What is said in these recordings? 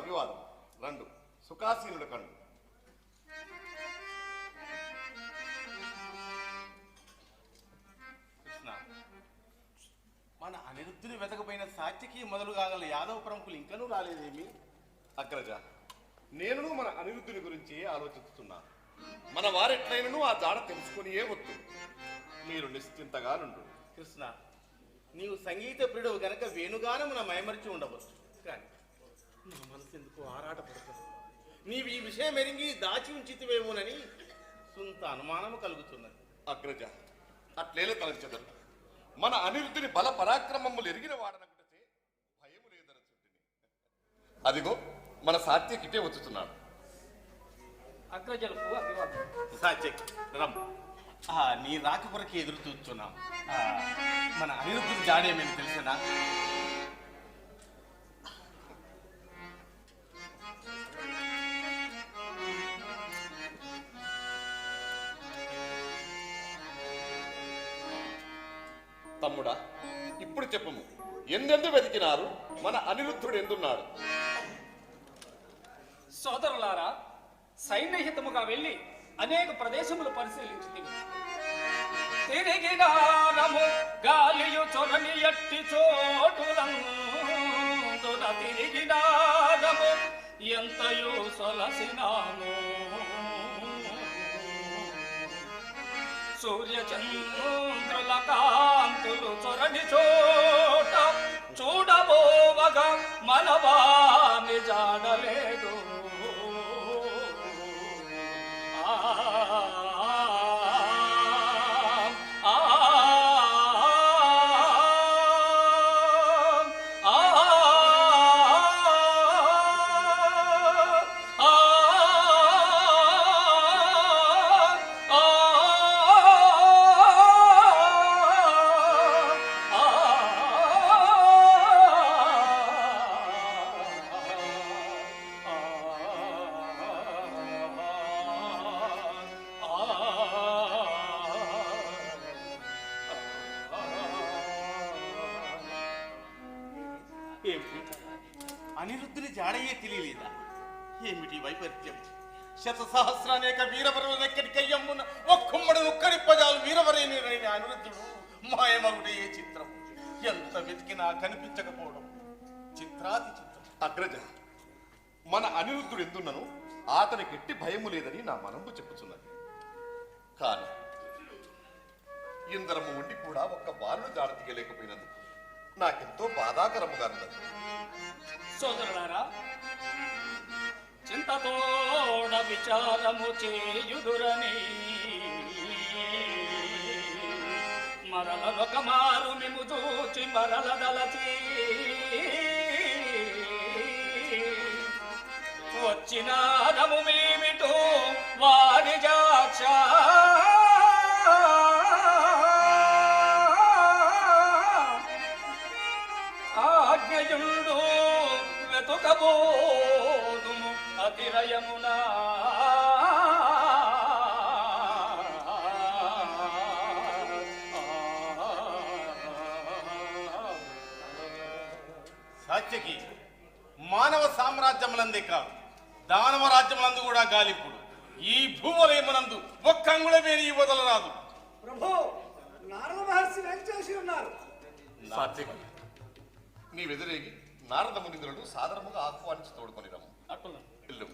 అభివాదం. రండు సుఖాసీనుడు కండు. కృష్ణ, మన అనిరుద్ధుని వెతకపోయిన సాత్యకి మొదలు కాగల యాదవ ప్రముఖులు ఇంకనూ రాలేదేమి? అగ్రజ, నేను మన అనిరుద్ధుని గురించి ఆలోచిస్తున్నాను. మన వారెట్లయినను ఆ జాడ తెలుసుకునియే వద్దు. మీరు నిశ్చింతగా నుండు. కృష్ణ, నీవు సంగీత ప్రియుడు గనక వేణుగానమున మైమరిచి ఉండవచ్చు. కానీ నా మనసు ఎందుకు ఆరాటపడుతుంది. నీవు ఈ విషయం ఎరిగి దాచి ఉంచితివేమోనని సొంత అనుమానము కలుగుతున్నది. అగ్రజ, అట్లేలే తలంచెదరు. మన అనిరుద్ధుని బల పరాక్రమములు ఎరిగిన వాడనకుటచే భయము లేదరచుంటిని. అదిగో మన సాత్యకిటే వచ్చుతున్నాడు. అగ్రజలకు అభివాదం. సాత్యకి రమ్. నీ రాక కొరకే ఎదురు చూస్తున్నాం. మన అనిరుద్ధుని జాడేమని తెలిసినా? తమ్ముడా, ఇప్పుడు చెప్పము. ఎందెందు వెతికినారు? మన అనిరుద్ధుడు ఎందున్నాడు? సోదరులారా, సైన్యహితముగా వెళ్ళి అనేక ప్రదేశములు పరిశీలించింది. తిరిగినారము గాలియు చొరని ఎట్టి చోటులందున తిరిగినారము ఎంతయో సొలసినాము. సూర్యచంద్రుల కాంతులు చొరని చోట చూడబోవగా మనవాని జాడలేదు. అనిరుద్ధుని జాడయ్యే తెలియలేదా? ఏమిటి వైపరీత్యం? శత సహస్రానేక వీరవరులెక్కడికయ్యమ్మున ఒక్కమ్మడు ఒక్కడిప్పజాలు వీరవరేని అనిరుద్ధుడు మాయమగుడే చిత్రం. ఎంత వెతికినా కనిపించకపోవడం చిత్రాతి చిత్రం. అగ్రజ, మన అనిరుద్ధుడు ఎందున్నను అతనికి ఎట్టి భయము లేదని నా మనము చెప్పుచున్నది. కానీ ఇందరము ఉండి కూడా ఒక్క బాలు జాడ తీయలేకపోయినందుకు నాకెంతో బాధాకరముగా ఉన్నది. సోదరులారా, చింతతోడ విచారము చేయుదురని మరలొక మారు మిము చూచి మరల దలచి వచ్చినారము మేమిటో వారి జాక్ష ఆజ్ఞయుండు వెతుకబోదుము అతిరయమునా. సాత్యకి మానవ సామ్రాజ్యములందే కాదు, దానవ రాజ్యములందు కూడా గాలింపుడు. ఈ భూవలయమునందు ఒక్క అంగుళమేని వదలరాదు. ప్రభు, నారద మహర్షి వెంచేసి ఉన్నారు. సాత్యకి, నీవెదురేగి నారద మునింద్రుడు సాదరముగా ఆహ్వానించి తోడుకొని రమ్ము. అట్లా ఇల్లు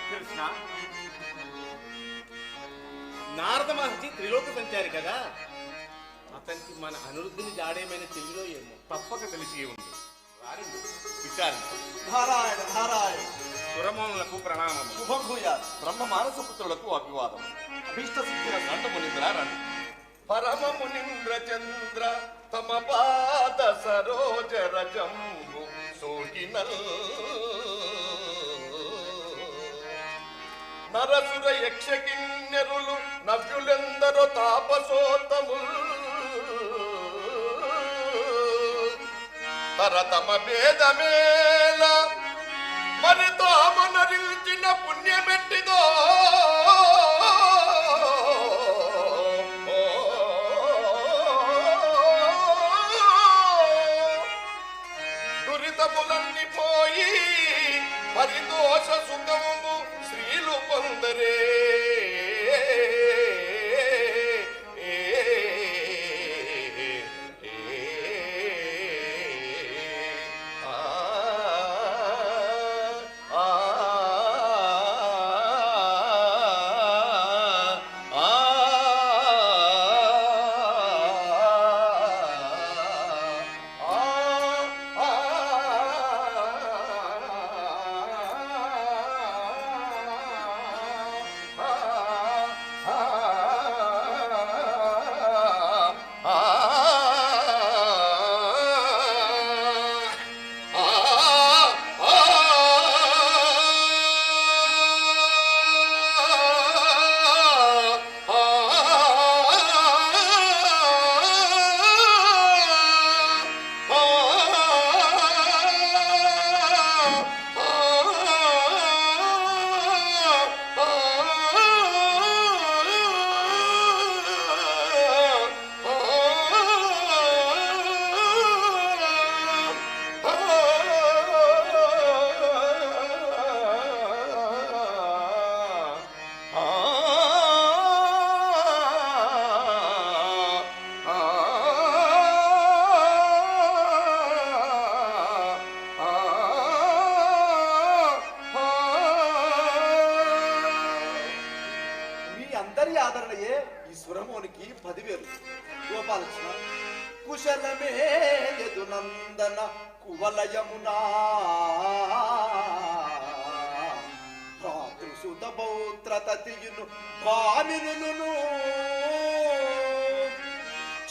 కృష్ణ, నారద మహర్షి త్రిలోక సంచారి కదా, అతనికి మన అనిరుద్ధుని జాడేమైనా తెలియదో ఏమో. తప్పక తెలిసి ఉంది. వారిని విచారణ. నారాయణ నారాయణ. సురమణులకు ప్రణామము. శుభం భూయాత్. బ్రహ్మ మానస పుత్రులకు అభివాదం. అభీష్ట సిద్ధిర నంద మునింద్ర రండి. పరమ మునింద్ర చంద్ర తమ పాద సరోజ రజంబు సోకినల్ నరసుర యక్ష కిన్నెరులు నవ్యులెందరో తాపసోత్తముల్ తరతమ భేదమేల మరి తామనరించిన పుణ్యమెట్టిదో దిగరే ఆదరణయే ఈ సురమోనికి 10,000. గోపాలకృష్ణ కుశలమే యదునందన కువలయమునా భ్రాతృసుత పౌత్రతతియును భామినును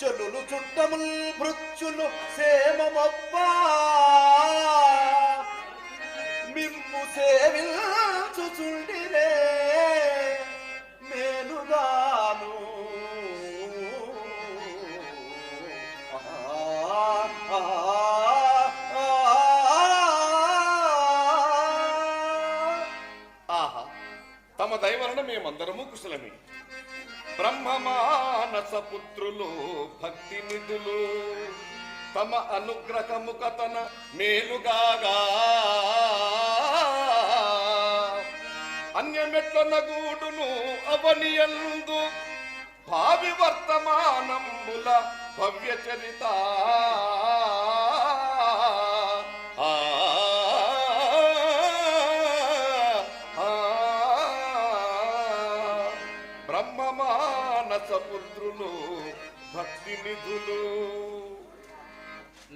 చెలులు చుట్టముల్ భృత్యులు సేమమబ్బా మిమ్ము సేవించుచుండిరే మేలుగాను ఆహా తమ దయవలన మేమందరము కుశలమే. బ్రహ్మమానస పుత్రులు భక్తి నిధులు తమ అనుగ్రహము కథన మేలుగాగా అన్యమెట్ల నగూడును అవనియందు భావి వర్తమానంబుల భవ్య చరిత బ్రహ్మమానస పుత్రులు భక్తి నిధులు.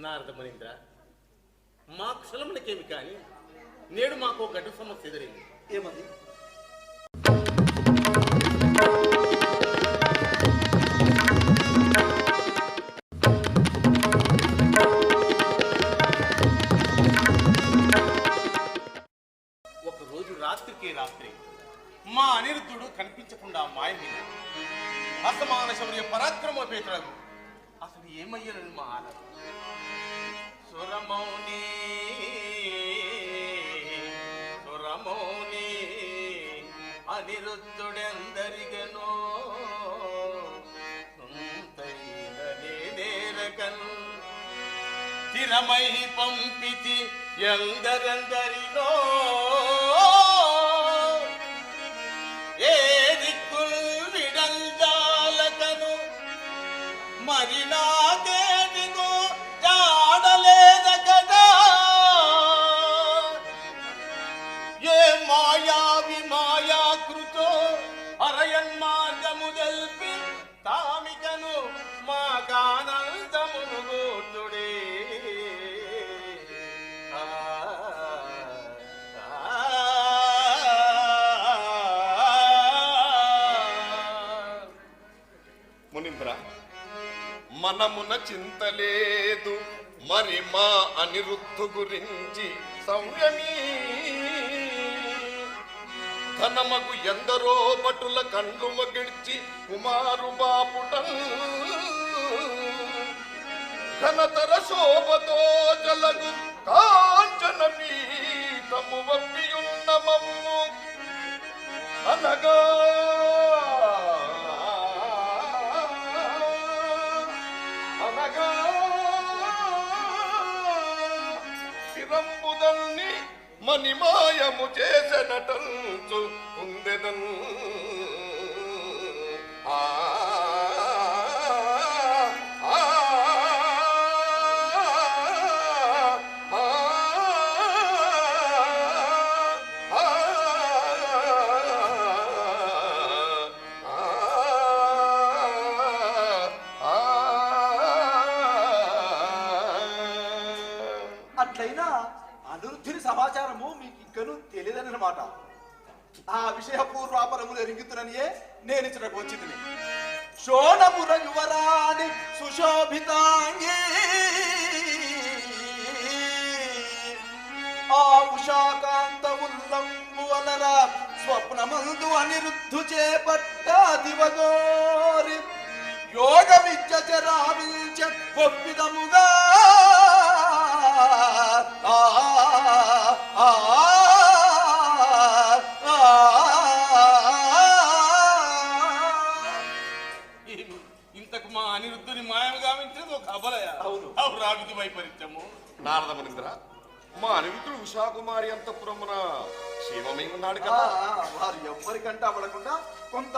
నారద మునీంద్ర, మా కుశలములకేమి కాని నేడు మాకు గడ్డు సమస్య ఎదురైంది. ఏమది? ఒకరోజు రాత్రికి రాత్రి మా అనిరుద్ధుడు కనిపించకుండా మాయమైంది. అసమాన శౌర్య పరాక్రమోపేతుడు అసలు ఏమయ్యానని మా ఆనందం. సురమౌని సురమౌని అనిరుద్ధుడెందరిగనో స్థిరమై పంపితి ఎందరెందరినో ఏ దిక్కుల్ విడల్జాలకను మరి నాకేదిగో జాడలేద కదా. ఏ మాయావి మాయాకృతో అరయన్మార్గము తెల్పి తామికను మా కానందమును గూర్చుడే. మునీంద్ర, మనమున చింతలేదు మరి మా అనిరుద్ధు గురించి సంయమీ. ఘనమగు ఎందరో భటుల కండ్లు మగిడ్చి కుమారు బాపుటన్ ఘనతర శోభతో జలగు కాంచన పీఠము వప్పియున్న మమ్ము అనగా శిరంబుదల్ని మణిమాయము చేసెనటంచు ఉందె మాయదన్ ఆ అట్లయినా అనిరుద్ధుని సమాచారము మీకు ఇంకనూ తెలియదనమాట. ఆ విషయ పూర్వాపరములు ఎరుగుతున్ననియే నేను ఇచ్చటకు వచ్చింది. శోణపుర యువరాణి సుశోభితాంగి ఆ ఉషాకాంత ఉల్లంబు అనరా స్వప్నమందు అనిరుద్ధు చేపట్ట దివగోరి యోగ విద్య చరావించ గొప్పిదముగా ఇంతకు మా అనిరుద్ధుని మాయము గావించినది ఒక అబలయ. అవును. రావిధి వైపరీత్యము. నారద మునింద్ర, మా అనిరుద్ధుడు ఉషాకుమారి అంతఃపురమున క్షేమమై ఉన్నాడు కదా? వారు ఎవ్వరికంటే అవడకుండా కొంత